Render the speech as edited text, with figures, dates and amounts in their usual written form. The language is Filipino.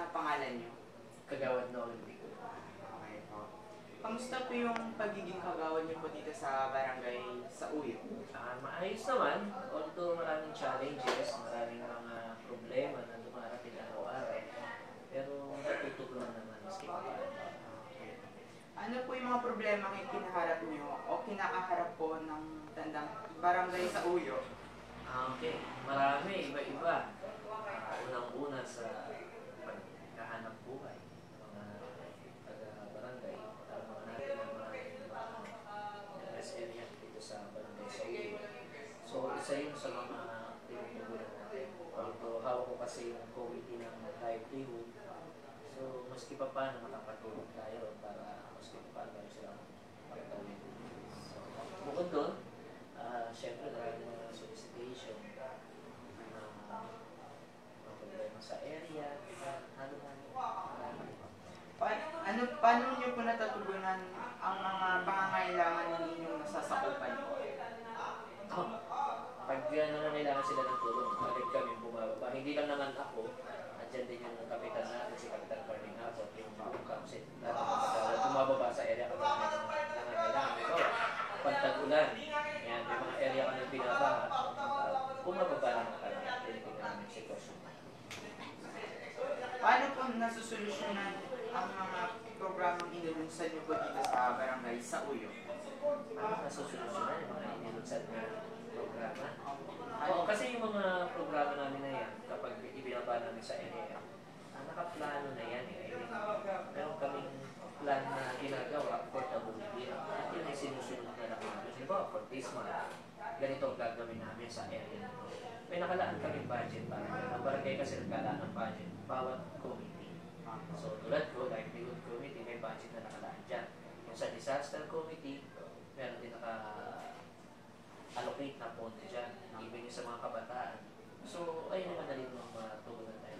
na pangalan nyo? Kagawad na Olympic. Okay po. Kamusta po yung pagiging kagawad nyo po dito sa barangay sa Uyo? Maayos naman, although maraming challenges, maraming mga problema na dumarating araw-araw. Pero natutugunan naman maski pa paano. Ano po yung mga problema yung kinaharap nyo o kinakaharap po ng tandang barangay sa Uyo? Okay, marami, iba-iba. Unang-una sa pagkahanap buhay ng mga taga-barangay, mga natin ng mga rest area dito sa barangay sa Uyo. So, isa yun sa mga tinutugunan natin. Although, hawak ko kasi yung committee ng livelihood. So, maski pa paano makapatulong tayo para maski pa paano silang pagtawin. So, bukod doon, syempre marami mga solicitation, mga problema sa area, Paano nyo po natatugunan ang mga pangangailangan ninyong nasasakupan po? Pag nangangailangan sila ng tulong, agad kami bumababa. Hindi lang naman ako, andyan din yung kapitan natin, si Kapitan Carling Hapot, yung council. Bumababa sa area kapag may mga nangangailangan. Ito, pagtag-ulan, yan, may mga area kami binabaha, bumababa naman kami, tinitignan namin sitwasyon. Paano po nasusolusyonan ang mga programang inilunsan nyo po dito sa barangay sa Uyo? Nasusolusyonan yung mga inilunsad na programa? Oo, kasi yung mga programa namin na yan, kapag ibinaba namin sa area, nakaplano na yan eh. Meron kaming plan na ginagawa for the whole year. At yun ay sinusunod na lang namin. Diba, for this month, ganito ang gagawin namin sa area na ito. May nakalaan kaming budget para ang barangay kasi nagkalaan ng budget, bawat committee. So, tulad ko, livelihood committee, may budget na nakalaan dyan. Yung sa disaster committee, meron din naka-allocate na pondo dyan, even yung sa mga kabataan. So, ayun yung madali mong matugunan tayo